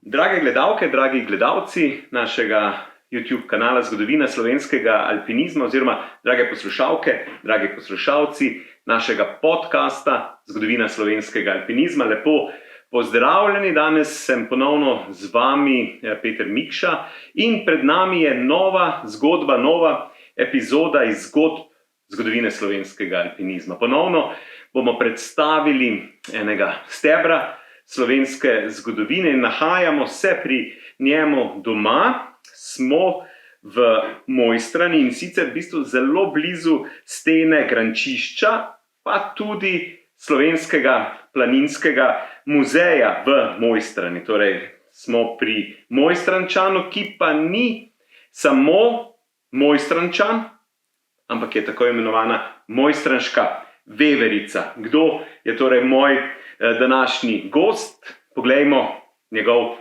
Drage gledalke, dragi gledalci našega YouTube kanala Zgodovina slovenskega alpinizma oziroma drage poslušalke, dragi poslušalci našega podcasta Zgodovina slovenskega alpinizma. Lepo pozdravljeni, danes sem ponovno z vami Peter Mikša in pred nami je nova zgodba, nova epizoda iz zgodovine slovenskega alpinizma. Ponovno bomo predstavili enega stebra slovenske zgodovine in nahajamo se pri njemu doma. Smo v Mojstrani in sicer v bistvu zelo blizu stene Grančišča, pa tudi Slovenskega planinskega muzeja v Mojstrani. Torej smo pri Mojstrančanu, ki pa ni samo Mojstrančan, ampak je tako imenovana Mojstranška veverica. Kdo je torej moj današnji gost? Poglejmo njegov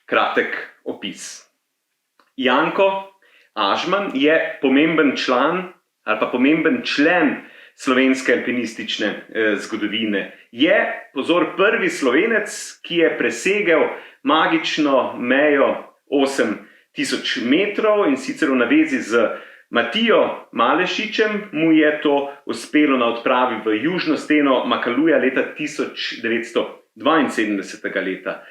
kratek opis. Janko Ažman je pomemben član ali pa pomemben člen slovenske alpinistične zgodovine. Je, pozor, prvi Slovenec, ki je presegel magično mejo 8000 metrov in sicer v navezi z Matijo Malešičem mu je to uspelo na odpravi v južno steno Makaluja leta 1972 leta.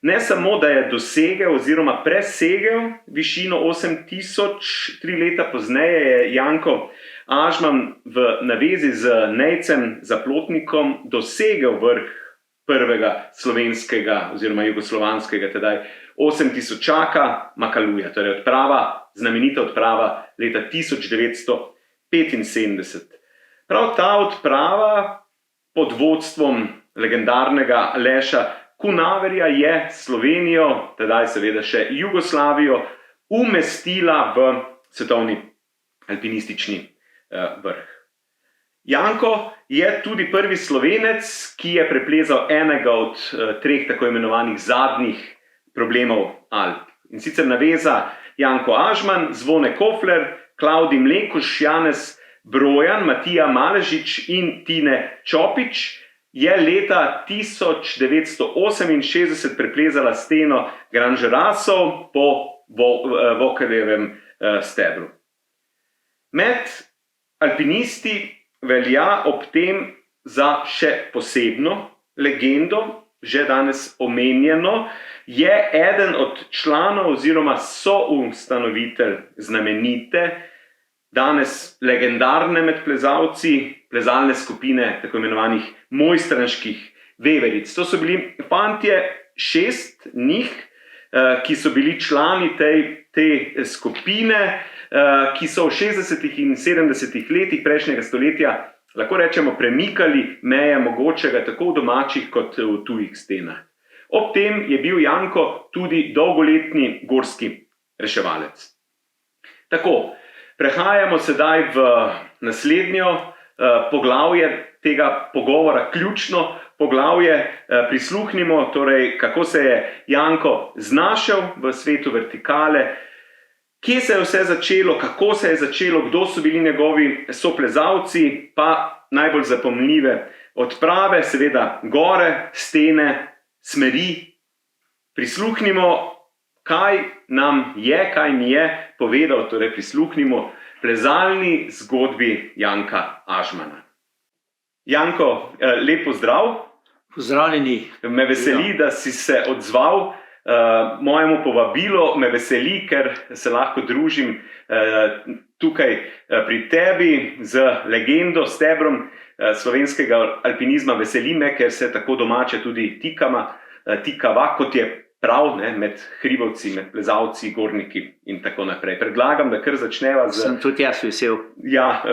Ne samo, da je dosegel oziroma presegel višino 8000, 3 leta pozneje je Janko Ažman v navezi z Nejcem Zaplotnikom dosegel vrh prvega slovenskega oziroma jugoslovanskega tedaj 8000čaka Makaluja, torej znamenita odprava leta 1975. Prav ta odprava pod vodstvom legendarnega Aleša Kunaverja je Slovenijo, tedaj seveda še Jugoslavijo, umestila v svetovni alpinistični vrh. Janko je tudi prvi Slovenec, ki je preplezal enega od 3 tako imenovanih zadnjih problemov Alp. In sicer naveza Janko Ažman, Zvone Kofler, Klavdij Mlekuž, Janez Brojan, Matija Malešič in Tine Čopič je leta 1968 preplezala steno Granžerasov po Vokerjevem stebru. Med alpinisti velja ob tem za še posebno legendo, že danes omenjeno, je eden od članov oziroma soustanovitelj znamenite, danes legendarne med plezalci, plezalne skupine tako imenovanih mojstranških veveric. To so bili fantje, 6 njih, ki so bili člani te skupine, ki so v 60. in 70. letih prejšnjega stoletja, lahko rečemo, premikali meje mogočega tako v domačih kot v tujih stenah. Ob tem je bil Janko tudi dolgoletni gorski reševalec. Tako, prehajamo sedaj v naslednjo poglavje tega pogovora, ključno poglavje. Prisluhnimo, torej, kako se je Janko znašel v svetu vertikale, kje se je vse začelo, kako se je začelo, kdo so bili njegovi soplezalci, pa najbolj zapomljive odprave, seveda gore, stene, smeri. Prisluhnimo, kaj mi je povedal, torej prisluhnimo plezalni zgodbi Janka Ažmana. Janko, lep pozdrav. Pozdravljeni. Me veseli, da si se odzval mojemu povabilu, me veseli, ker se lahko družim tukaj pri tebi z legendo, stebrom slovenskega alpinizma. Veseli me, ker se tako domače tudi tikava, kot je prav, ne, med hribovci, med plezalci, gorniki in tako naprej. Predlagam, da kar začneva z... Sem tudi jaz vesel. Ja,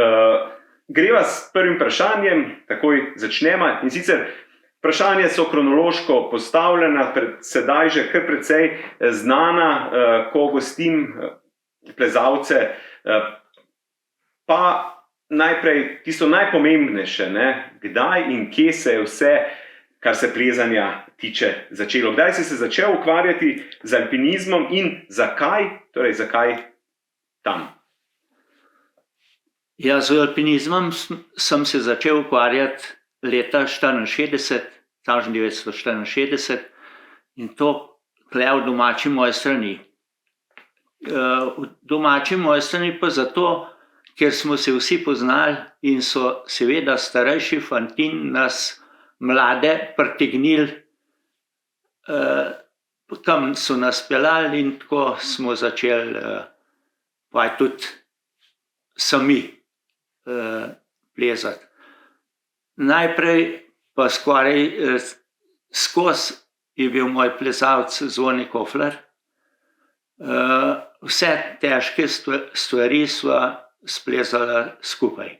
greva s prvim vprašanjem, takoj začneva. In sicer vprašanja so kronološko postavljena, sedaj že kar precej znana, ko gostim plezalce, pa najprej tisto najpomembnejše, ne, kdaj in kje se je vse, kar se plezanja tiče, začelo. Kdaj si se začel ukvarjati z alpinizmom in zakaj, torej zakaj tam? Ja, z alpinizmom sem se začel ukvarjati leta 1964, in to tle v domači mojstrani. V domači mojstrani pa zato, ker smo se vsi poznali in so seveda starejši fantin nas mlade pritegnili, kam so nas peljali in tako smo začeli pa tudi sami plezati. Najprej pa skoraj skozi je bil moj plezalec Zvone Kofler. Vse težke stvari sva splezala skupaj.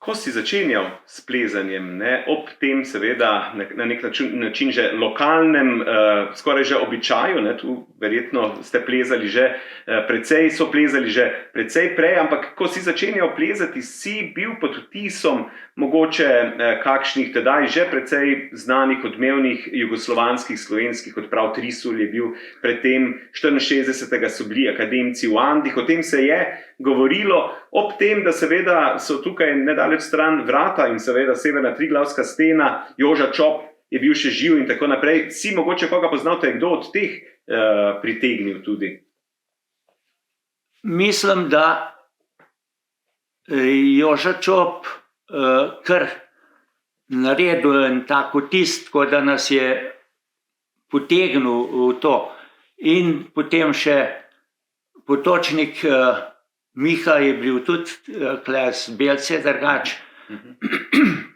Ko si začenjal s plezanjem, ob tem seveda na nek način že lokalnem, skoraj že običaju, tu verjetno ste plezali že precej, so plezali že precej prej, ampak ko si začenjal plezati, si bil pod vtisom mogoče kakšnih tedaj že precej znanih, odmevnih jugoslovanskih, slovenskih odprav. Trisul je bil predtem, 64. so bili akademci v Andih, o tem se je govorilo, ob tem, da seveda so tukaj nedaleč stran Vrata in seveda severna Triglavska stena, Joža Čop je bil še živ in tako naprej. Si mogoče koga poznal, te je kdo od teh pritegnil tudi? Mislim, da Joža Čop kar naredil en tak vtis, tako da nas je potegnil v to. In potem še potočnik Miha je bil tudi z Belce drugač,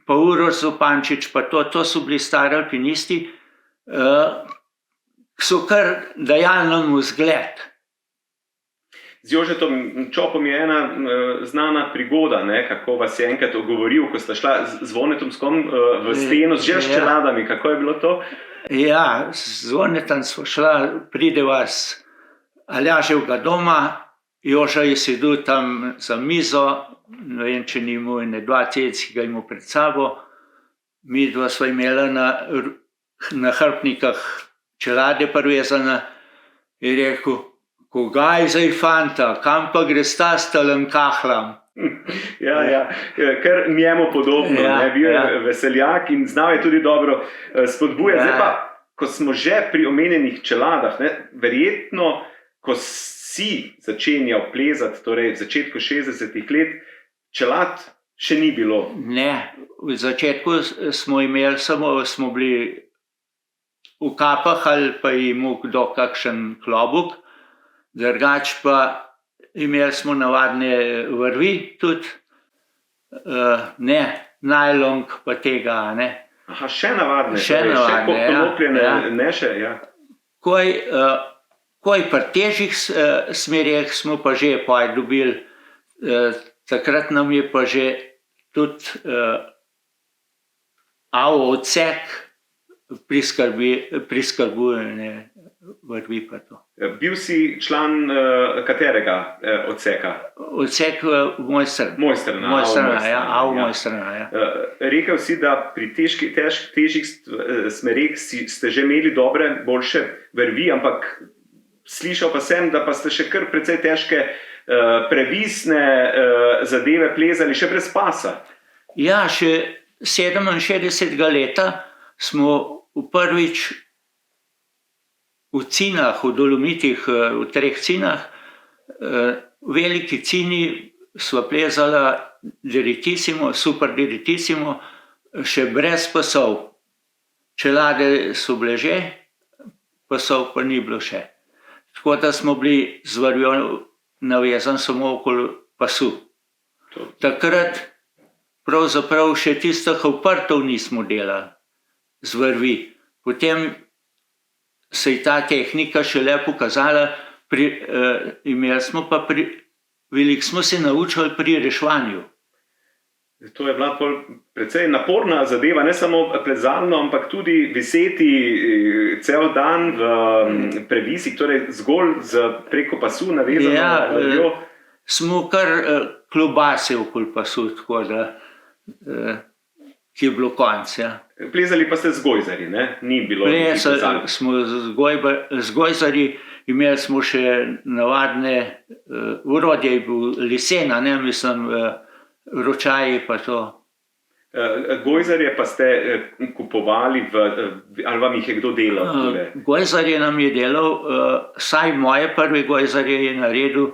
pa Uroš Zupančič, pa to so bili stari alpinisti, so kar dajali nam vzgled. Z Jožetom Čopom je ena znana prigoda, kako vas je enkrat ogovoril, ko sta šla z Zvonetom v steno z čeladami. Kako je bilo to? Ja, z Zvonetom smo šla, prideva z Aljaževega doma, Joža je sedel tam za mizo, ne vem, če ni imel ene 2 cc, ki ga imel pred sabo. Mi dva sva imela na hrbtnikah čelade privezane. Je rekel, kogaj zdaj fanta, kam pa greš ta s talem kahlam? Ja, kar njemu podobno, bil je veseljak in znal je tudi dobro spodbujati. Zdaj pa, ko smo že pri omenjenih čeladah, verjetno, ko si začenjal plezati, torej v začetku 60-ih let, čelad še ni bilo. Ne, v začetku smo imeli smo bili v kapah ali pa imel kdo kakšen klobuk, drugač pa imeli smo navadne vrvi tudi, najlonk pa tega, ne. Aha, še navadne, še ne še, ja. Koj pri težjih smerjeh smo pa že dobili, takrat nam je pa že tudi odsek priskrbujene vrvi pa to. Bil si član katerega odseka? Odsek Mojstrana. Mojstrana, Mojstrana. Rekel si, da pri težjih smereh ste že imeli dobre, boljše vrvi, ampak slišal pa sem, da pa ste še kar precej težke previsne zadeve plezali še brez pasa. Ja, še 67. leta smo prvič v Cinah, v Dolomitih, v 3 Cinah, v veliki Cini sva plezala Direttissimo, super Direttissimo, še brez pasov. Čelade so bile že, pasov pa ni bilo še. Tako da smo bili z vrvjo navezani samo okoli pasu. Takrat pravzaprav še tistih oprtov nismo delali z vrvi. Potem se je ta tehnika šele pokazala, imeli smo pa veliko smo se naučili pri reševanju. To je bila precej naporna zadeva, ne samo plezalno, ampak tudi viseti cel dan v previsih, torej zgolj preko pasu navezano vrvjo. Smo kar klobase okoli pasu, tako da ki je bilo konc. Plezali pa ste z gojzarji, ne? Ni bilo plezali smo z gojzarji, imeli smo še navadne, urodje je bil lesena, ne, mislim, ročaji pa to. Gojzarje pa ste kupovali, ali vam jih je kdo delal? Gojzarje nam je delal, saj moje prve gojzarje je naredil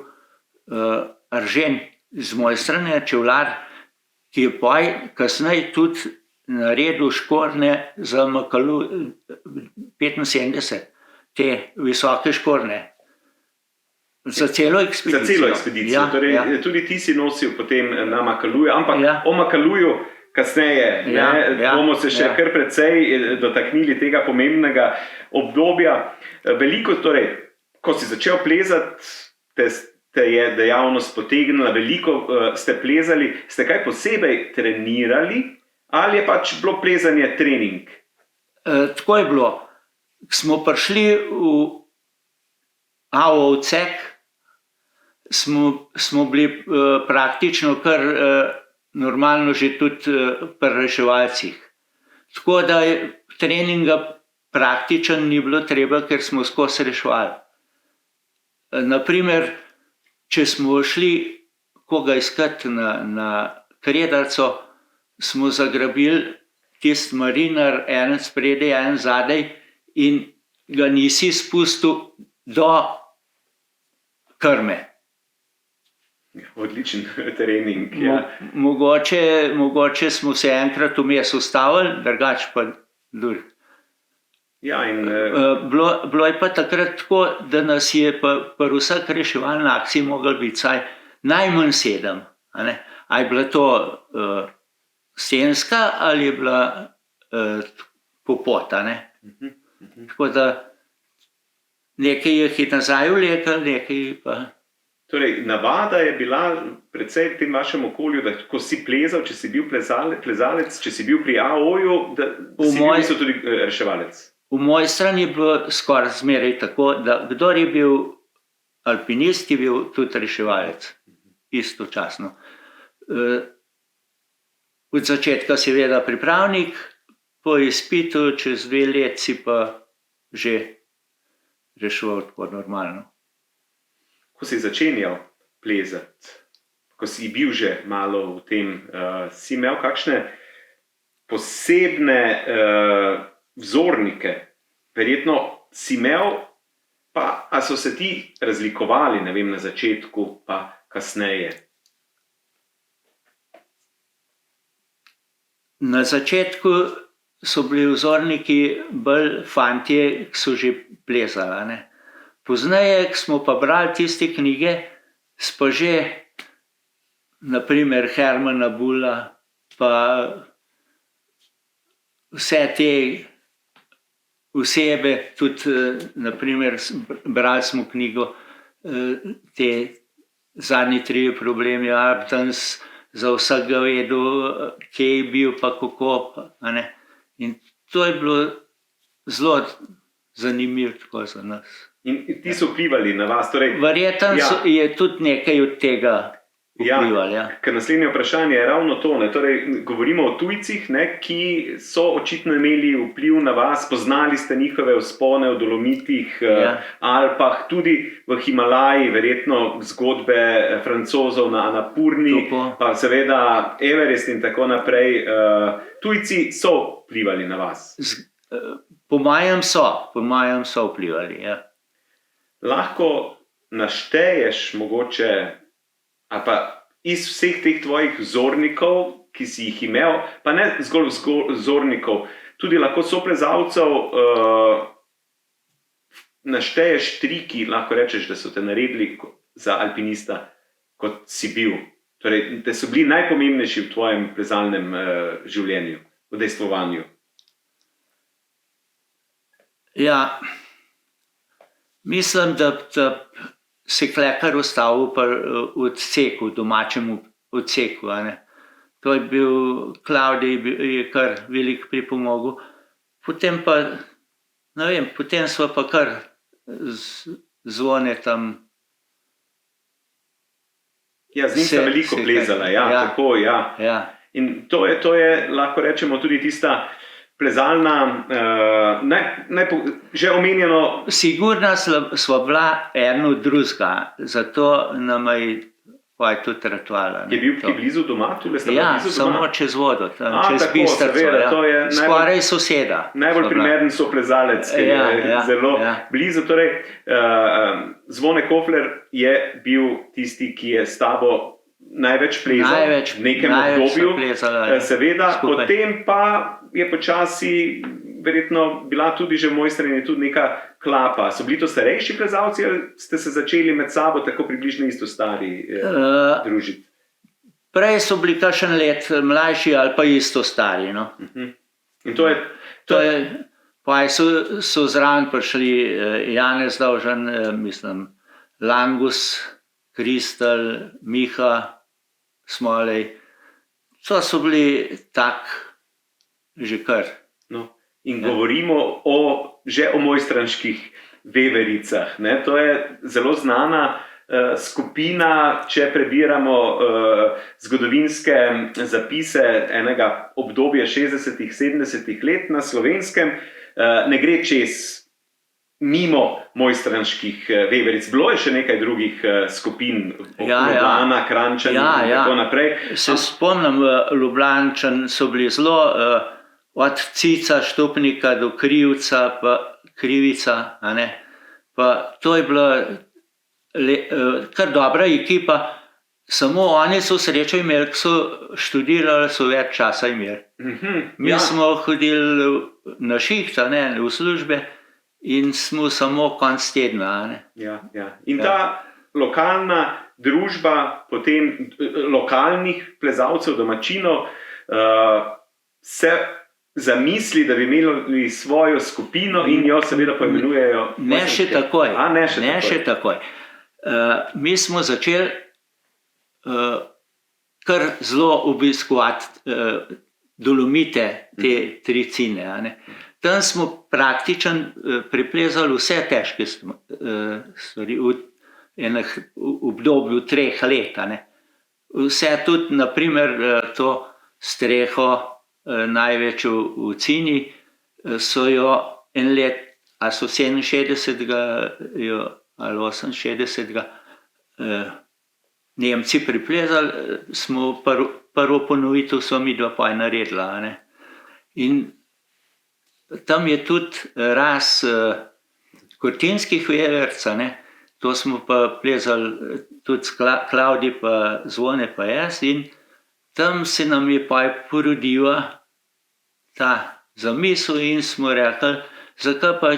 Aržen z moje strane, čevlar, ki je kasneje tudi naredil škornje za Makalu 75, te visoke škornje. Za celo ekspedicijo. Za celo ekspedicijo. Ja, torej, ja. Tudi ti si nosil potem na Makaluju, ampak Ja. o Makaluju kasneje. Ja, ja, bomo se še ja. kar precej dotaknili tega pomembnega obdobja. Veliko, torej, ko si začel plezati, te je dejavnost potegnila, veliko ste plezali. Ste kaj posebej trenirali ali je pač bilo plezanje trening? Tako je bilo. Smo prišli v odsek, smo bili praktično kar normalno že tudi pri reševalcih. Tako da treninga praktično ni bilo treba, ker smo skozi reševali. Naprimer, če smo šli koga iskati na Kredarico, smo zagrabili tisti marinar, en spredaj, en zadaj, in ga nisi spustil do krme. Odličen trening. Ja. Mogoče smo se enkrat vmes ustavili, drugače pa dur. Ja, in Bilo je pa takrat tako, da nas je pri vsak reševalni akciji moglo biti vsaj najmanj 7. A je bila to stenska ali je bila popota. Tako da nekaj jih je nazaj vlekel, nekaj pa... Torej, navada je bila predvsej v tem vašem okolju, da ko si plezal, če si bil plezalec, če si bil pri AO-ju, da si bil tudi reševalec. V moji strani je bilo skoraj zmeraj tako, da kdor je bil alpinist, je bil tudi reševalec. Istočasno. Od začetka seveda pripravnik, po izpitu čez 2 leti si pa že reševal tako normalno. Ko si začenjal plezati, ko si bil že malo v tem, si imel kakšne posebne vzornike? Verjetno si imel, pa a so se ti razlikovali, ne vem, na začetku pa kasneje? Na začetku so bili vzorniki bolj fantje, ki so že plezali. Pozneje, ko smo pa brali tiste knjige, pa že, naprimer Hermana Bulla, pa vse te osebe, tudi, naprimer, brali smo knjigo, te zadnji 3 problemi, Arptans, za vsega vedel, kje je bil, pa kako. In to je bilo zelo zanimivo tako za nas. In ti so vplivali na vas? Torej, verjetno je tudi nekaj od tega vplivali. Ja. Ker naslednje vprašanje je ravno to. Torej, govorimo o tujcih, ki so očitno imeli vpliv na vas, poznali ste njihove vzpone v Dolomitih, Alpah, tudi v Himalaji, verjetno zgodbe Francozov na Annapurni, pa seveda Everest in tako naprej. Tujci so vplivali na vas? Po mojem so vplivali, ja. Lahko našteješ mogoče, ali pa iz vseh teh tvojih vzornikov, ki si jih imel, pa ne zgolj vzornikov, tudi lahko soplezalcev, našteješ 3, ki lahko rečeš, da so te naredili za alpinista, kot si bil. Torej, da so bili najpomembnejši v tvojem plezalnem življenju, v dejstvovanju. Ja, mislim, da se Klekar ustavil v odseku, domačem odseku. To je bil Klavdij, je kar veliko pripomogel. Potem pa, ne vem, potem sva pa kar Zvone tam. Ja, z njim sta veliko plezala, tako, ja. In to je, lahko rečemo, tudi tista plezalna, že omenjeno... Sigurno sva bila eno od drugega, zato nam je pa je tudi ratvala. Je bil ki blizu doma, tule sta bila blizu doma? Samo čez vodo, tam čez tako, Bistrico. seveda, to je Skoraj soseda. Najbolj primeren soplezalec, ki je zelo blizu. Torej, Zvone Kofler je bil tisti, ki je s tabo največ plezal v nekem obdobju, seveda, skupaj. Potem pa je počasi verjetno bila tudi že v mojstranju tudi neka klapa. So bili to starejši plezalci ali ste se začeli med sabo tako približno isto stari družiti? Prej so bili kakšen let mlajši ali pa isto stari. No. In to je... Pa so zraven prišli Janez Dovžan, mislim, Langus, Kristel, Miha, Smolej. To so bili tak že kar. No. In govorimo že o mojstranških vevericah. Ne? To je zelo znana skupina, če prebiramo zgodovinske zapise enega obdobja 60-ih, 70-ih let na Slovenskem, ne gre čez mimo mojstranških veveric. Bilo je še nekaj drugih skupin, Ljubljana, Kranjčani in tako naprej. Se spomnim, Ljubljančan so bili zelo od Cica, Štupnika do Krivca, pa Krivica, a ne. Pa to je bila kar dobra ekipa, samo oni so srečo imeli, ko so študirali, so več časa imeli. Mi smo hodili na šiht, v službe, in smo samo konc tedna. In ta lokalna družba, potem lokalnih plezalcev, domačinov, se zamisli, da bi imeli svojo skupino in jo seveda poimenujejo. Ne še takoj. Mi smo začeli kar zelo obiskovati Dolomite, te tri cine. Tam smo praktično preplezali vse težke stvari v enem obdobju 3 let. Vse tudi, naprimer, to streho največjo v Cini, so jo en let, a so 67. ali 68. Nemci priplezali, smo prvo ponovitev so mi dva pa naredila. In tam je tudi raz Kortinskih veveric, to smo pa plezali tudi s Klavdi, pa Zvone, pa jaz, in tam se nam je pa porodila ta zamisel in smo rekli, zakaj pa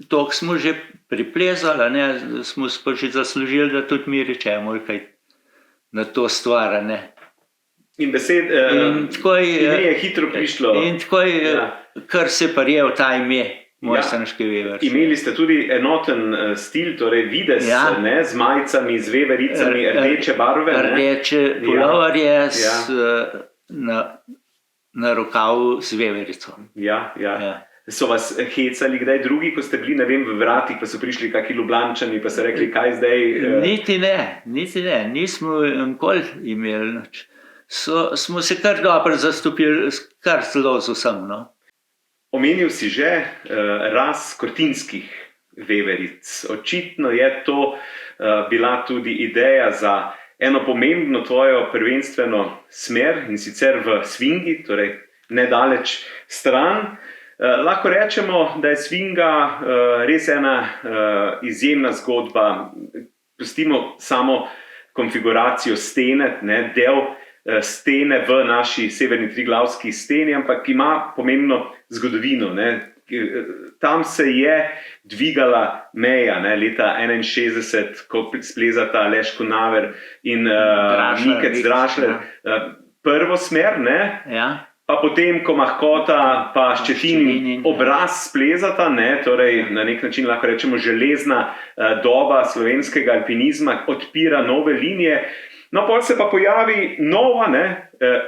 toliko smo že priplezali, smo pa že zaslužili, da tudi mi rečemo kaj na to stvar. In ime je hitro prišlo. In tako je kar se prijel ta ime mojstranške veverice. Imeli ste tudi enoten stil, torej videz, z majicami, z vevericami, rdeče barve. Rdeče puloverje na rokavu z veverico. So vas hecali kdaj drugi, ko ste bili, v vratih, pa so prišli kaki Ljubljančani, pa so rekli, kaj zdaj? Niti ne, nismo nikoli imeli nič. Smo se kar dobro zastopili, kar zelo z vsem. Omenil si že raz Kortinskih veveric. Očitno je to bila tudi ideja za eno pomembno tvojo prvenstveno smer, in sicer v svingi, torej nedaleč stran. Lahko rečemo, da je svinga res ena izjemna zgodba. Pustimo samo konfiguracijo stene, del stene v naši severni Triglavski steni, ampak ima pomembno zgodovino. Tam se je dvigala meja leta 61, ko splezata Aleš Konaver in Mikec Drašler. Prvo smer, pa potem, ko Mahkota pa Ščetin obraz splezata, torej na nek način lahko rečemo železna doba slovenskega alpinizma odpira nove linije. No, potem se pa pojavi nova,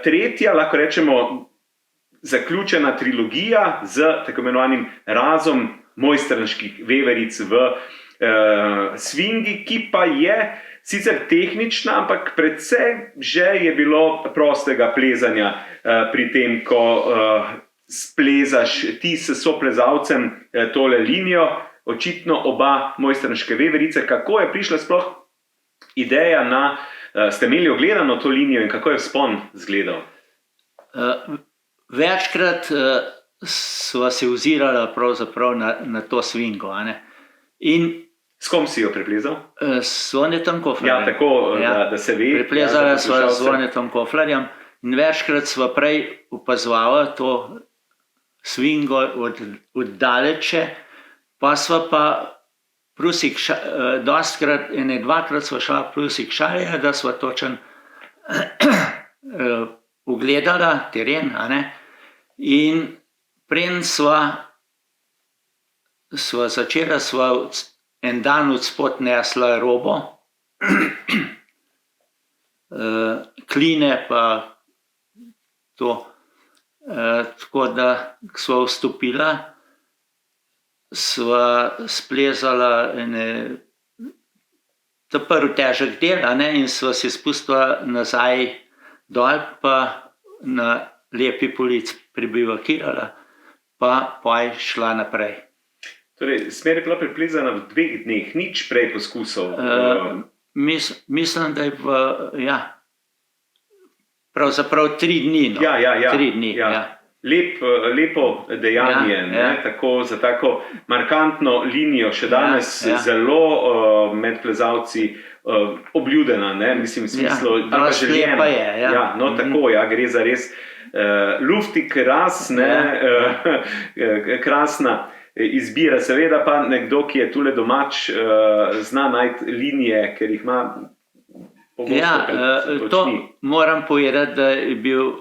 tretja, lahko rečemo zaključena trilogija z tako imenovanim razom mojstranških veveric v svingi, ki pa je sicer tehnična, ampak predvsej že je bilo prostega plezanja pri tem, ko splezaš ti s soplezalcem tole linijo, očitno oba mojstranške veverice. Kako je prišla sploh ideja ste imeli ogledano to linijo in kako je vzpon izgledal? Večkrat sva se ozirala pravzaprav na to svingo. A ne? In S kom si jo preplezal? s Zvonetom Koflerjem. Ja, tako, da se ve. Preplezala sva z Zvonetom Koflerjem in večkrat sva prej opazovala to svingo od daleče, pa sva pa dostikrat, dvakrat sva šla Prusik Šalje, da sva točen ugledala teren, a ne? In preden sva začela, sva en dan od spod nesla robo, kline pa to, tako da sva vstopila, sva splezala ta prvi težek del, a ne, in sva se spustila nazaj dol, pa na lepi polic pribivakirala, pa je šla naprej. Torej, smer je bila preplezana v 2 dneh, nič prej poskusov. Mislim, da je pravzaprav 3 dni. No. Ja. 3 dni, ja. Lepo dejanje, tako, za tako markantno linijo, še danes zelo med plezalci obljudena, mislim, v smislu, da željena. Tako, gre za res luftig ras, krasna izbira. Seveda pa nekdo, ki je tule domač, zna najti linije, ker jih ima pogosto pred očmi. To moram povedati, da je bil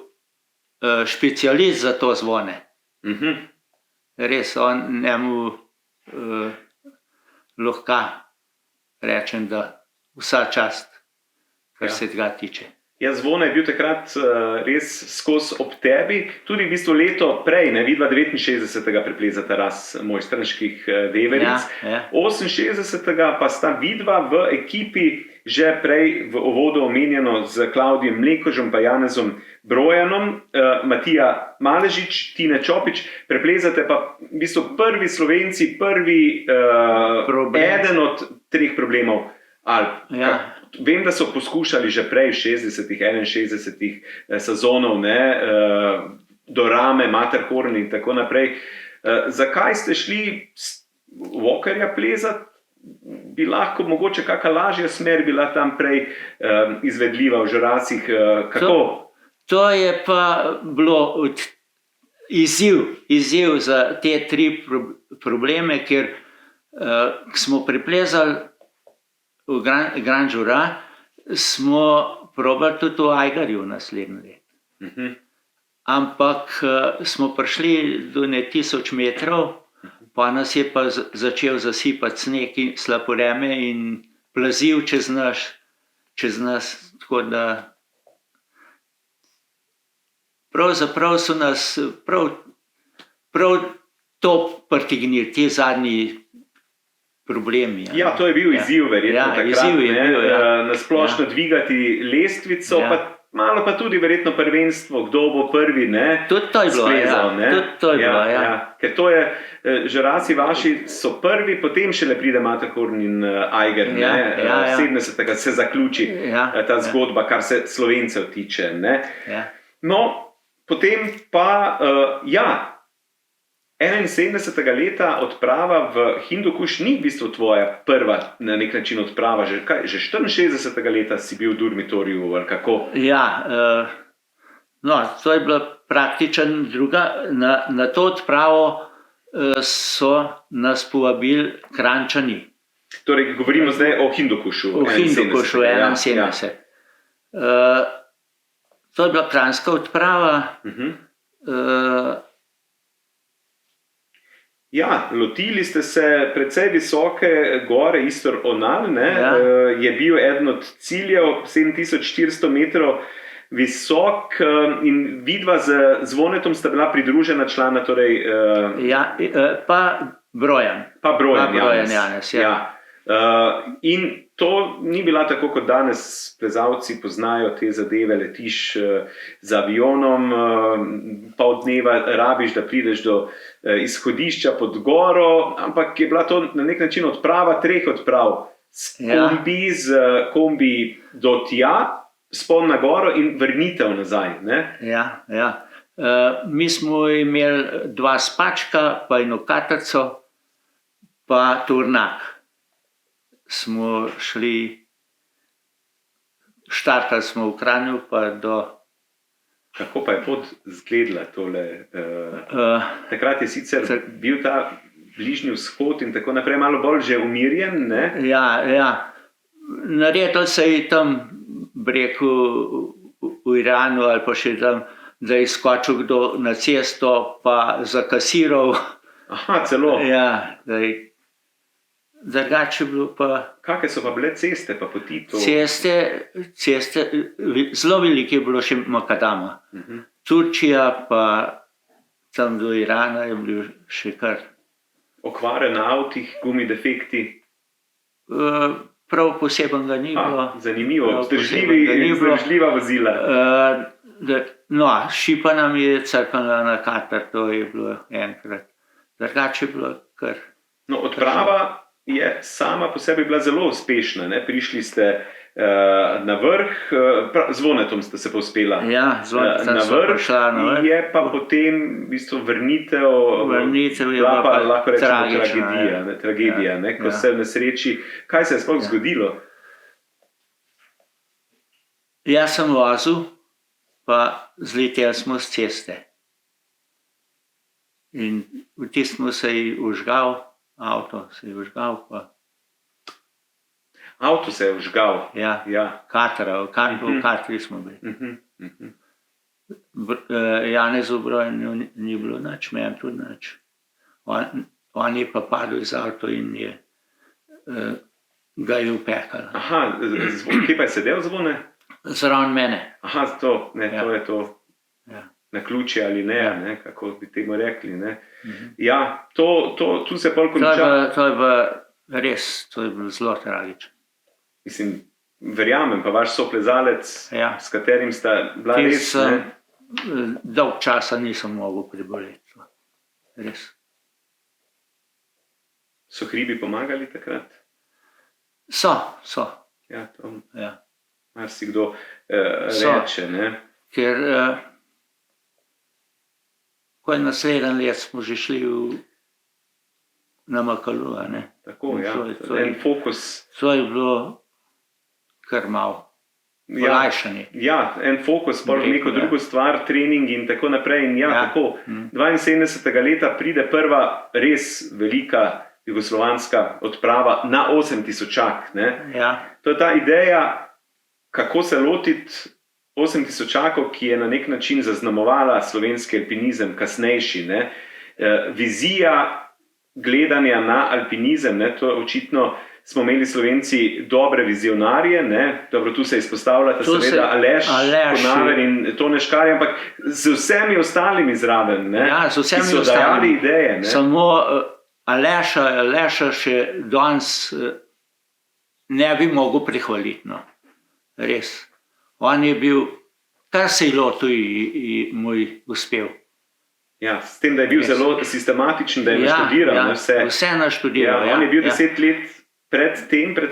specialist za to zvone. Res, njemu lahko rečem, da vsa čast, kar se tega tiče. Ja, Zvone je bil takrat res skozi ob tebi, tudi v bistvu leto prej, vidva 69. preplezata raz Mojstranških veveric, 68. pa sta vidva v ekipi že prej v uvodu omenjeno z Klavdijem Mlekožem pa Janezom Brojanom, Matija Maležič, Tine Čopič, preplezate pa v bistvu prvi Slovenci, eden od 3 problemov Alp. Vem, da so poskušali že prej v 60-ih, 61 sezonov, do Rame, Matterhorn in tako naprej. Zakaj ste šli Walkerja plezati? Bi lahko mogoče kakšna lažja smer bila tam prej izvedljiva v Žarasih? Kako? To je pa bilo izziv za te 3 probleme, ker smo preplezali v Grand Jura, smo probali tudi v Aigarju naslednji let. Ampak smo prišli do 1000 metrov, pa nas je pa začel zasipati sneg in slaporeme in plazil čez nas, tako da pravzaprav so nas prav to pritegnili, ti zadnji problemi. Ja, to je bil izziv verjetno takrat. Izziv je bil, nasplošno dvigati lestvico, malo pa tudi verjetno prvenstvo, kdo bo prvi, Tudi to je bilo, Ker to je, Žarasi vaši so prvi, potem šele pride Matterhorn in Aiger, 70. se zaključi ta zgodba, kar se Slovencev tiče, No, potem pa, 71. leta odprava v Hindukuš ni v bistvu tvoja prva na nek način odprava, že 64. leta si bil v Durmitorju, ali kako? To je bila praktično druga. Na to odpravo so nas povabili Kranjčani. Torej, govorimo zdaj o Hindukušu. O Hindukušu 71. To je bila kranjska odprava. Lotili ste se precej visoke gore, Istor Onal, je bil eden od ciljev, 7400 metrov visok, in vidva z Zvonetom sta bila pridružena člana, torej... Pa Brojan. Pa Brojan Janez, in to ni bila tako, kot danes plezalci poznajo te zadeve, letiš z avionom, pol dneva rabiš, da prideš do izhodišča pod goro, ampak je bila to na nek način odprava 3 odprav kombi do tja, spon na goro in vrnitev nazaj. Ne? Ja, ja. Mi smo imeli 2 spačka, pa eno katrco, pa turnak. Smo šli, štartali smo v Kranju, pa do... Kako pa je pot izgledala tole? Takrat je sicer bil ta Bližnji vzhod in tako naprej malo bolj že umirjen, ne? Ja, ja. Naredil se je tam, v Iranu ali pa še tam, da je skočil kdo na cesto, pa zakasiral. Aha, celo. Ja, drugače bilo pa... Kakšne so pa bile ceste, pa poti to? Ceste, zelo veliko je bilo še makadama. Turčija pa tam do Irana je bil še kar... Okvare na avtih, gumi defekti? Prav poseben ga ni bilo. Zanimivo, vzdržljiva vozila. No, šipa nam je crkala na kater, to je bilo enkrat. Drugače je bilo kar... No, odprava je sama po sebi bila zelo uspešna, ne? Prišli ste na vrh, z Zvonetom ste se povzpela na vrh, je pa potem v bistvu vrnitev je bila pa lahko rečemo tragedija, ko se v nesreči. Kaj se je sploh zgodilo? Jaz sem vozil, pa zleteli smo z ceste. In v tistem se je užgal, avto se je užgal pa... Avto se je užgal? Ja, v Katri smo bili. Janezu Brojanju ni bilo nič, meni tudi nič. On je pa padel iz avto in ga je upekal. Aha, kje pa je sedel Zvone? Zraven mene. Aha, to je to naključje ali ne, kako bi temu rekli. Ja, tu se pol konča. To je bilo res, to je bilo zelo tragično. Mislim, verjamem, pa vaš soplezalec, s katerim sta bila res... Dolg časa nisem mogel preboleti. Res. So hribi pomagali takrat? So. Ja, to marsikdo reče, ne? Ker ko je naslednji let smo že šli na Makalu, ne? Tako, ja. En fokus. To je bilo kar malo. Olajšanje. Ja, en fokus, pa neko drugo stvar, trening in tako naprej. In tako, 72. leta pride prva res velika jugoslovanska odprava na 8000-ak. To je ta ideja, kako se lotiti 8000-akov, ki je na nek način zaznamovala slovenski alpinizem, kasnejši. Vizija gledanja na alpinizem, to je očitno, smo imeli Slovenci dobre vizionarje, dobro, tu se izpostavljata seveda Aleš Konaver in Tone Škarje, ampak z vsemi ostalimi zraven, ki so dajali ideje. Samo Aleša še danes ne bi mogel prihvaliti, res. On je bil, kar se je lotil, moj uspel. Ja, s tem, da je bil zelo sistematičen, da je naštudiral vse. Vse naštudiral. On je bil 10 let pred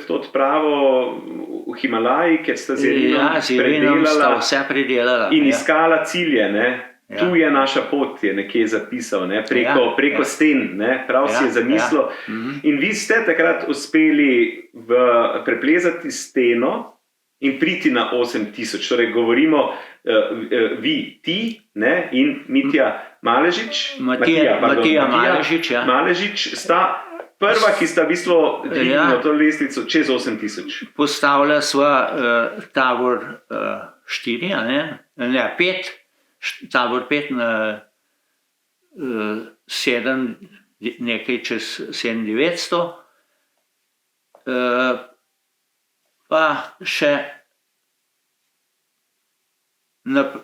to odpravo v Himalaji, kjer sta z Irinom predelala in iskala cilje. Tu je naša pot, je nekje zapisal, preko sten, prav si je zamislil. In vi ste takrat uspeli preplezati steno in priti na 8000. Torej govorimo ti in Mitja Maležič. Matija Maležič sta prva, ki sta v bistvu dvignila to lestvico čez 8000. Postavila sva tabor 4, ne 5, tabor 5 na 7, nekaj čez 7900. Pa še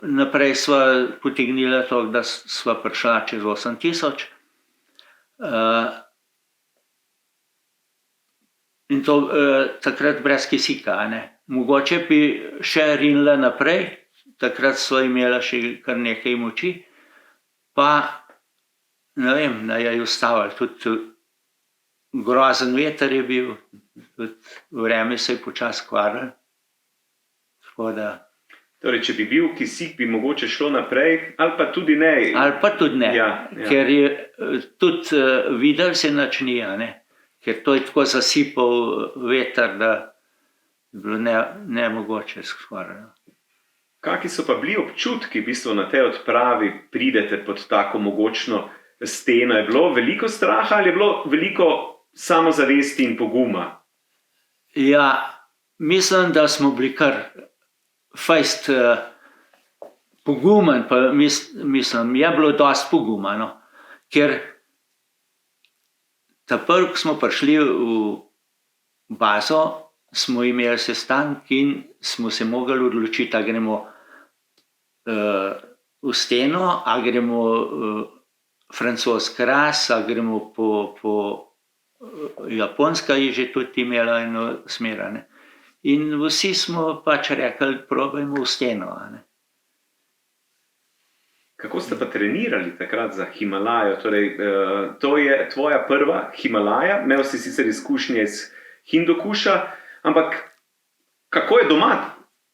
naprej sva potegnila to, da sva prišla čez 8000. In to takrat brez kisika. Mogoče bi še rinila naprej, takrat sva imela še kar nekaj moči, pa ne vem, je ustavili. Tudi grozen veter je bil, Tudi vreme se je počasi kvarilo. Tako da, Torej, če bi bil kisik, bi mogoče šlo naprej, ali pa tudi ne. ali pa tudi ne, Ja. ker je tudi videl se nič ni, a ne. Ker to je tako zasipal veter, da je bilo nemogoče skoraj. Kaki so pa bili občutki, v bistvu na tej odpravi pridete pod tako mogočno steno? Je bilo veliko straha ali je bilo veliko samozavesti in poguma? Ja, mislim, da smo bili kar fejst pogumen, pa mislim, je bilo dosti poguma, no. Ker prvi, ko smo prišli v bazo, smo imeli sestanek in smo se mogli odločiti, a gremo v steno, a gremo francoski ras, a gremo po Japonska je že tudi imela eno smer, a ne. In vsi smo pač rekli, probajmo v steno, a ne. Kako ste pa trenirali takrat za Himalajo? Torej, to je tvoja prva Himalaja, imel si sicer izkušnje iz Hindukuša, ampak kako je doma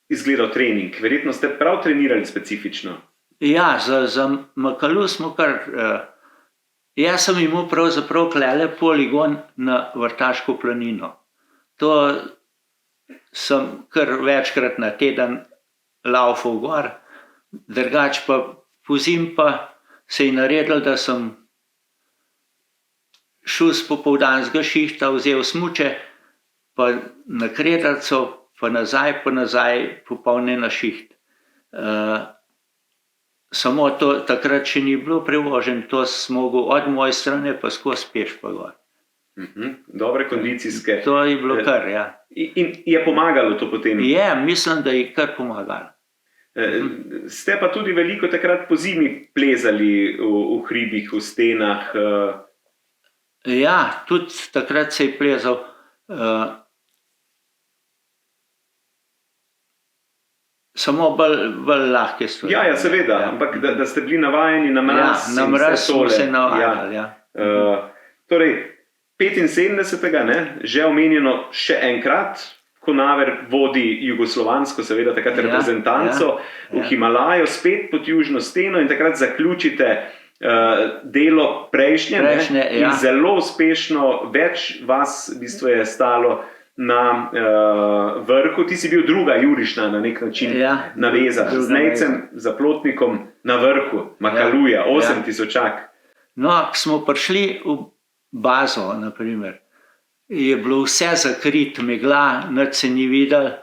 izgledal trening? Verjetno ste prav trenirali specifično. Ja, za Makalu smo kar... Jaz sem imel pravzaprav tlele poligon na Vrtaško planino. To sem kar večkrat na teden laufal gor, drugače pa pozimi pa se je naredilo, da sem šel s popoldanskega šihta, vzel smuče, pa na Kredarico, pa nazaj popolne na šiht. Samo to takrat še ni bilo prevožen, to sem mogel od moje strani pa skozi peš pa gor. Dobre kondicijske. To je bilo kar, ja. In je pomagalo to potem? Je, mislim, da je kar pomagalo. Ste pa tudi veliko takrat po zimi plezali v hribih, v stenah. Ja, tudi takrat se je plezal. Samo bolj lahke stvari. Ja, seveda, ampak da ste bili navajeni na mraz. Ja, na mraz smo se navajali, ja. Torej, 75. ne, že omenjeno še enkrat, Konaver vodi jugoslovansko, seveda takrat reprezentanco v Himalajo, spet pod južno steno in takrat zaključite delo prejšnje in zelo uspešno, več vas v bistvu je stalo na vrhu. Ti si bil druga jurišna na nek način naveza, z Nejcem, Zaplotnikom na vrhu Makaluja, 8000-ak. No, ko smo prišli v bazo, na primer, je bilo vse zakrit, megla, nič se ni videl,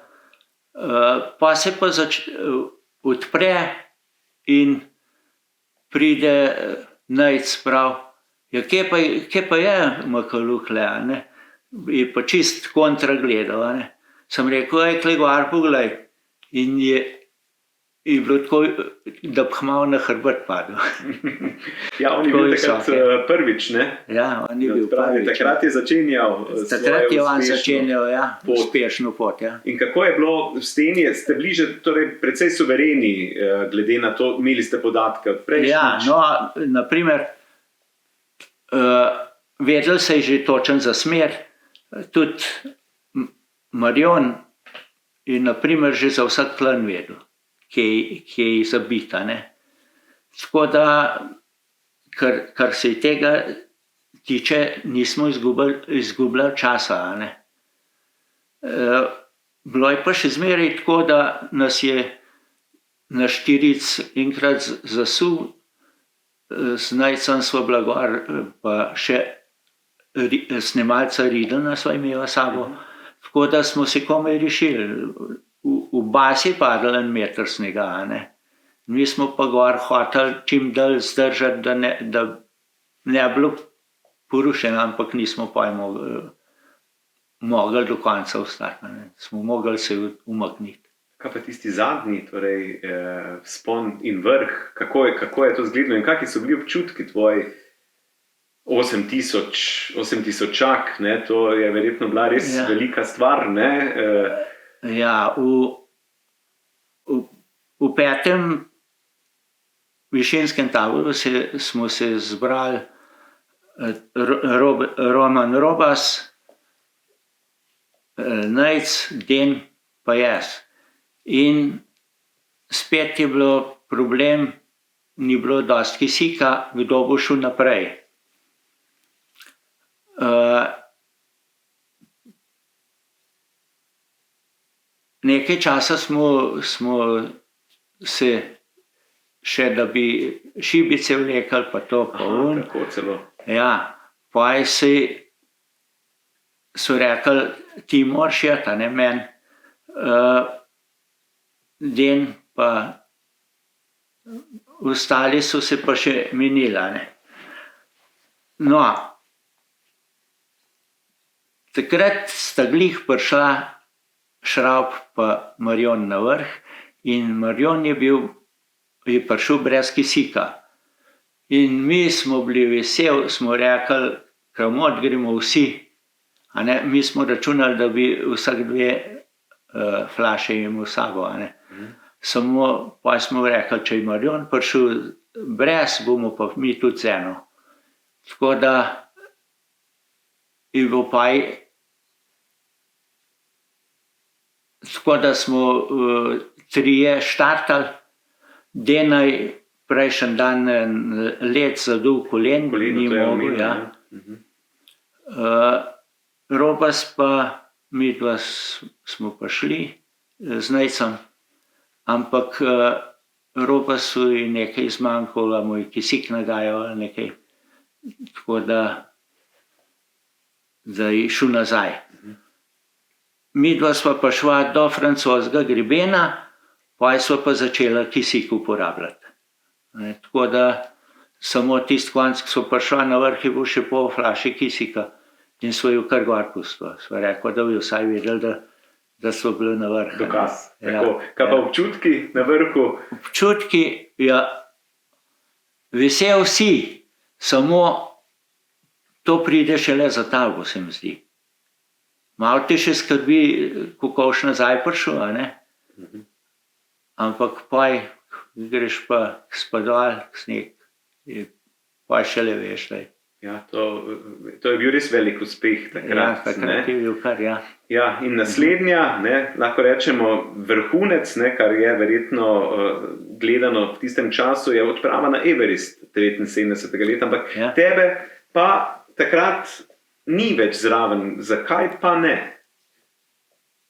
pa se pa odpre in pride Nejc prav, ja, kje pa je Makalu tle, a ne? Je pa čist kontra gledal, a ne. Sem rekel, kle gor poglej, in je bilo tako, da bi malo na hrbet padel. Ja, on je bil takrat prvič, ne? Ja, on je bil prvič. Takrat je začenjal Takrat je on začenjal, ja, uspešno pot, ja. In kako je bilo v steni? Ste bili že torej precej suvereni, glede na to, imeli ste podatke od prejšnjič? Ja, no, na primer, vedel se je že točen za smer, tudi Marjon je na primer že za vsak plan vedel, ki je zabita, ne. Tako da, kar se tega tiče, nismo izgubljali časa, a ne. Bilo je pa še zmeraj tako, da nas je na Štiric enkrat zasul, z Nejcem sva bila gor, pa še snemalca Riedlna sva imela sabo, tako da smo se komaj rešili. V basi je padel 1 meter snega, a ne. Mi smo pa gor hoteli čim dalj zdržati, da ne bilo porušeno, ampak nismo pa mogli do konca ostati, ne. Smo mogli se umakniti. Kaj pa tisti zadnji, torej vzpon in vrh, kako je to izgledalo in kakšni so bili občutki tvoji? 8000-ak, ne, to je verjetno bila res velika stvar, ne? Ja, v 5. višinskem taboru smo se zbrali Roman Robas, Nejc, Den pa jaz. In spet je bilo problem, ni bilo dosti kisika, kdo bo šel naprej. Nekaj časa smo se še, da bi šibice vlekli, pa to, pa un. Tako celo. Ja, pa so rekli, ti moraš iti, a ne meni. Den pa ostali so se pa še menili, a ne. No, takrat sta glih prišla Šravb pa Marjon na vrh in Marjon je prišel brez kisika. In mi smo bili veseli, smo rekli, kamot gremo vsi. A ne, mi smo računali, da bi vsak 2 flaše imel sabo, a ne. Samo pa smo rekli, če je Marjon prišel brez, bomo pa mi tudi z eno. Tako da je bilo pa tako da smo 3 štartali, Den je prejšnji dan led zadul kolen, ni mogel, ja. Robas pa midva smo pa šli z Nejcem, ampak Robasu je nekaj zmanjkalo, mu je kisik nagajal ali nekaj. Tako da je šel nazaj. Midva sva pa šla do francoskega grebena, pa sva pa začela kisik uporabljati. Tako da samo tisti konc, ko sva prišla na vrh, je bil še pol flaše kisika in sva jo kar gor pustila. Sva rekla, da bi vsaj vedeli, da sva bili na vrh. Dokaz. Tako. Kaj pa občutki na vrhu? Občutki, ja, vesel si, samo to pride šele za tabo, se mi zdi. Malo te še skrbi, kako boš nazaj prišel, a ne? Ampak pa greš pa k spadal, k sneg, pa šele veš, da je. Ja, to je bil res velik uspeh takrat. Ja, takrat je bil kar, ja. Ja, in naslednja, lahko rečemo vrhunec, kar je verjetno gledano v tistem času, je odprava na Everest 79. leta, ampak tebe pa takrat ni več zraven. Zakaj pa ne?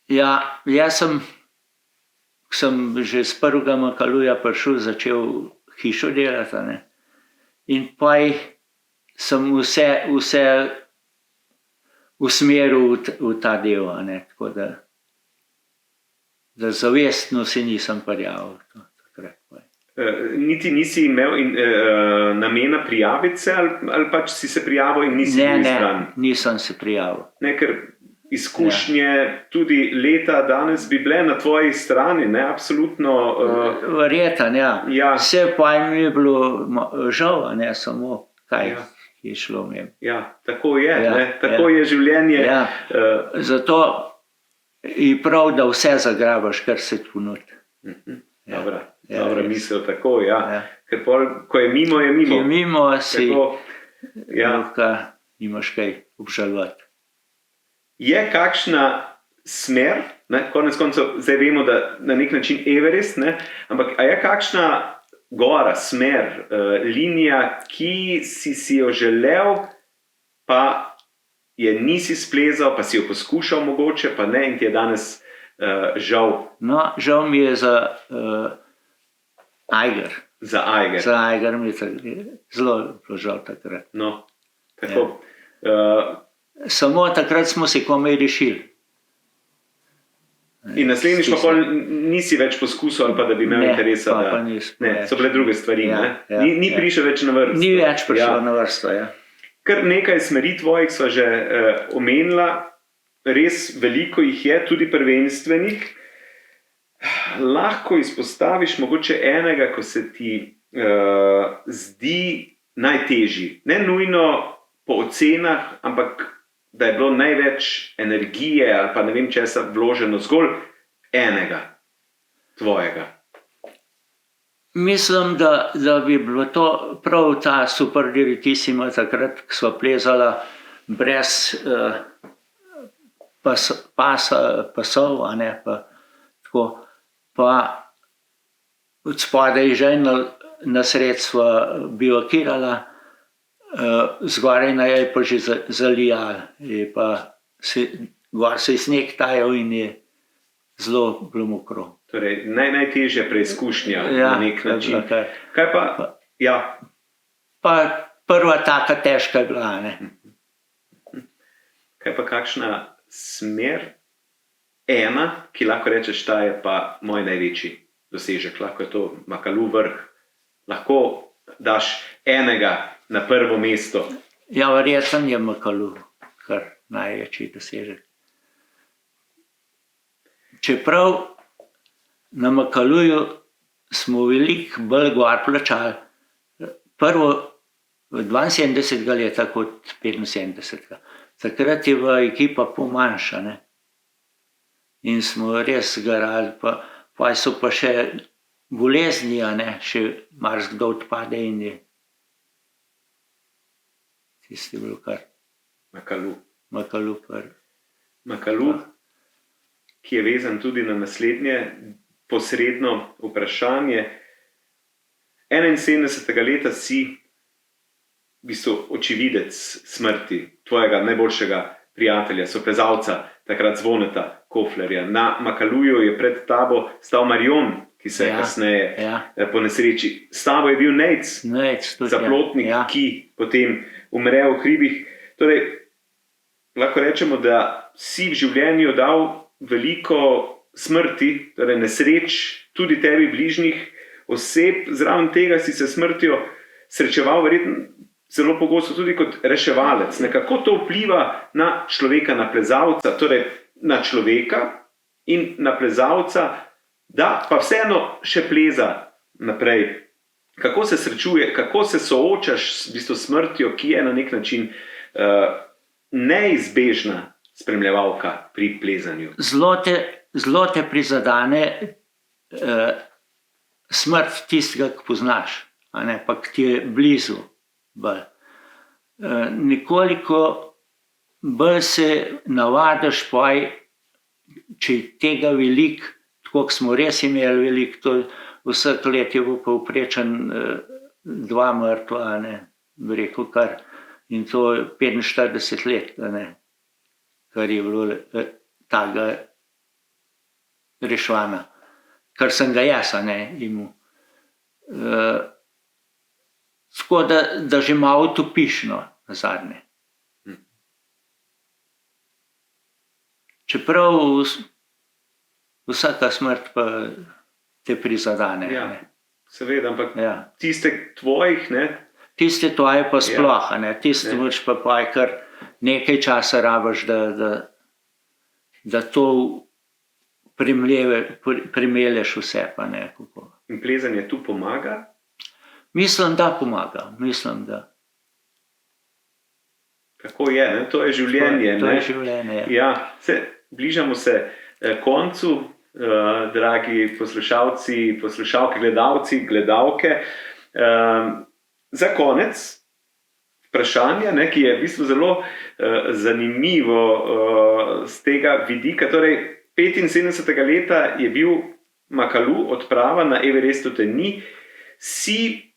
Ja, jaz sem že z prvega Makaluja prišel, začel hišo delati, a ne. In pa sem vse usmeril v ta del, a ne. Tako da zavestno se nisem prijavil takrat. Niti nisi imel namena prijaviti se, ali pač si se prijavil in nisi bil izbran? Ne, nisem se prijavil. Ne, ker izkušnje tudi leta danes bi bile na tvoji strani, ne, absolutno. Verjetno, ja. Vse pa mi je bilo žal, a ne, samo kaj je šlo mi. Ja, tako je, ne, tako je življenje. Ja. Zato je prav, da vse zagrabaš, kar se tu not. Dobra misel, tako, ja. Ker ko je mimo, je mimo. Ko je mimo, si tako, nimaš kaj obžalovati. Je kakšna smer, konec koncev, zdaj vemo, da na nek način Everest, ampak a je kakšna gora, smer, linija, ki si jo želel, pa je nisi splezal, pa si jo poskušal mogoče, pa ne, in ti je danes žal? No, žal mi je za Eiger. Za Eiger. Za Eiger mi je zelo žal takrat. No, tako. Samo takrat smo se komaj rešili. In naslednjič pa nisi več poskusil, ali pa da bi imel interesa, so bile druge stvari, ni prišel več na vrsto. Ni več prišel na vrsto, ja. Kar nekaj smeri tvojih sva že omenila, res veliko jih je, tudi prvenstvenih. Lahko izpostaviš mogoče enega, ko se ti zdi najtežji. Ne nujno po ocenah, ampak da je bilo največ energije ali pa ne vem česa vloženo, zgolj enega tvojega. Mislim, da bi bilo to prav ta Superdirettissima takrat, ko sva plezala brez pasov, a ne, pa tako. Pa od spodaj je žena na sredstva biokirala, zgoraj na je pa že zalijala. Gor se je sneg tajal in je zelo bilo mokro. Torej, najtežja preizkušnja na nek način. Kaj pa? Ja. Pa prva taka težka je bila, ne. Kaj pa kakšna smer, ena, ki lahko rečeš, ta je pa moj največji dosežek, lahko je to Makalu vrh, lahko daš enega na prvo mesto? Ja, verjetno je Makalu kar največji dosežek. Čeprav na Makaluju smo veliko bolj gor plačali, prvo v 72 leta kot 75. Takrat je bila ekipa pomanjša, ne. In smo res garali, pa so pa še bolezni, a ne, še marsikdo odpade in je. Tisti je bilo kar. Makalu prvi. Makalu, ki je vezan tudi na naslednje posredno vprašanje. 71. leta si v bistvu očividec smrti tvojega najboljšega prijatelja, soplezalca, takrat Zvoneta Koflerja. Na Makaluju je pred tabo stal Marjon, ki se je kasneje po nesreči. S tabo je bil Nejc, zaplotnik, ki potem umre v hribih. Torej, lahko rečemo, da si v življenju dal veliko smrti, torej nesreč, tudi tebi bližnjih oseb. Zraven tega si se smrtjo srečeval verjetno zelo pogosto tudi kot reševalec. Nekako to vpliva na človeka, na plezalca, torej na človeka in na plezalca, da pa vseeno še pleza naprej. Kako se srečuje, kako se soočaš v bistvu s smrtjo, ki je na nek način neizbežna spremljevalka pri plezanju? Zelo te prizadene smrt tistega, ki poznaš, a ne, pa ki ti je blizu. Nekoliko bolj se navadiš, če tega veliko, tako kot smo res imeli veliko, vsak let je bil povprečen 2 mrtva, a ne, bi rekel kar, in to 45 let, a ne, kar je bilo takega rešvana, kar sem ga jaz, a ne, imel. Tako da že malo topiš, no, nazadnje. Čeprav vsaka smrt pa te prizadene. Ja, seveda, ampak tiste tvojih, ne? Tiste tvoje pa sploh, ne, tiste moraš pa kar nekaj časa rabiš, da to primelješ vse, pa ne, kako. In plezanje tu pomaga? Mislim, da pomaga, mislim, da. Tako je, ne? To je življenje. To je življenje, ja. Bližamo se koncu, dragi poslušalci, poslušalke, gledalci, gledalke. Za konec vprašanja, ne, ki je v bistvu zelo zanimivo z tega vidika. Torej, 75. leta je bil Makalu, odprava, na Everestu te ni. Si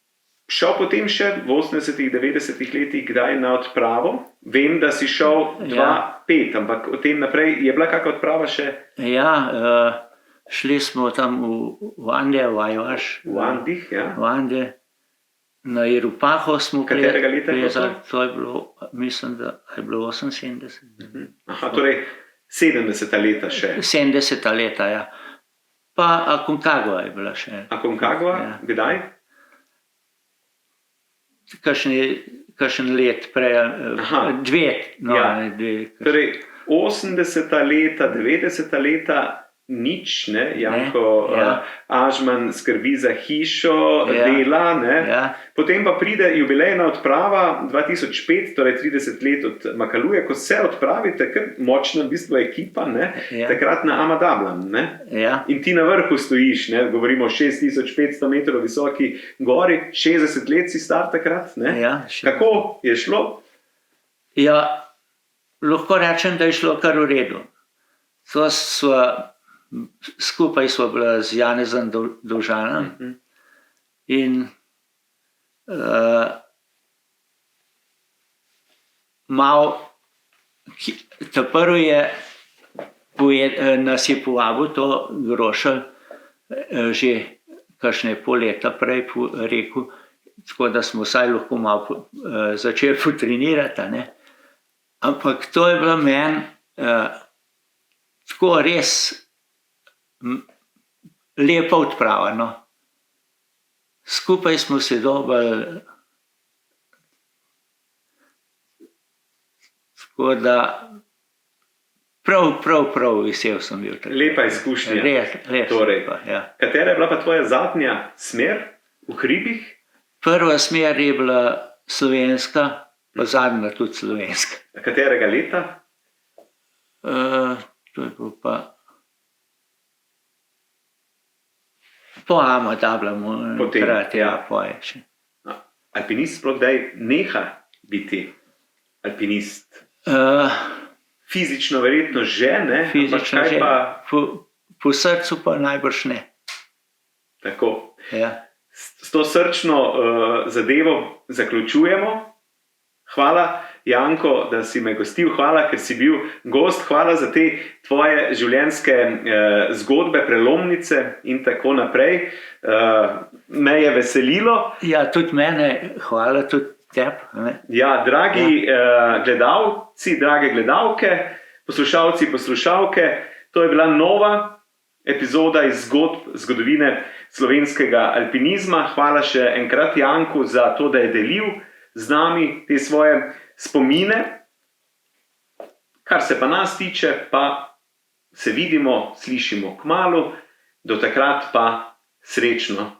šel potem še v 80. 90. letih kdaj na odpravo? Vem, da si šel 2005, ampak od tem naprej je bila kakšna odprava še? Ja, šli smo tam v Ande, v Ajvaš. V Andih, ja. V Ande. Na Irupaho smo Katerega leta je to je bilo, mislim, da je bilo 78. Aha, torej 70. leta še. 70. leta, ja. Pa Aconcagua je bila še. Aconcagua, kdaj? Kakšen let prej, 2. Torej 80. leta, 90. leta, nič, ne, Janko Ažman skrbi za hišo, dela, ne. Potem pa pride jubilejna odprava 2005, torej 30 let od Makaluja, ko se odpravite, kar močna v bistvu ekipa, ne, takrat na Amadablam, ne. In ti na vrhu stojiš, ne, govorimo o 6500 metrov visoki gori, 60 let si star takrat, ne. Kako je šlo? Ja, lahko rečem, da je šlo kar v redu. Skupaj sva bila z Janezom Dovžanom in prvi nas je povabil to Grošelj že kakšne pol leta prej rekel, tako da smo vsaj lahko malo začeli potrenirati. Ampak to je bila meni tako res lepa odprava. No. Skupaj smo se dobili, tako da prav vesel sem bil. Lepa izkušnja. Res Torej, lepa, ja. Katera je bila pa tvoja zadnja smer v hribih? Prva smer je bila slovenska, pa zadnja tudi slovenska. Katerega leta? To je bilo pa po Amadablemu. Potem, ja. Še. Alpinist sploh kdaj neha biti alpinist? Fizično verjetno že, ne? Fizično že. Po srcu pa najbrž ne. Tako. Ja. S to srčno zadevo zaključujemo. Hvala, Janko, da si me gostil. Hvala, ker si bil gost. Hvala za te tvoje življenjske zgodbe, prelomnice in tako naprej. Me je veselilo. Ja, tudi mene. Hvala tudi tebi. Ja, dragi gledalci, drage gledalke, poslušalci, poslušalke, to je bila nova epizoda iz zgodovine slovenskega alpinizma. Hvala še enkrat Janku za to, da je delil z nami te svoje spomine. Kar se pa nas tiče, pa se vidimo, slišimo kmalu. Do takrat pa srečno.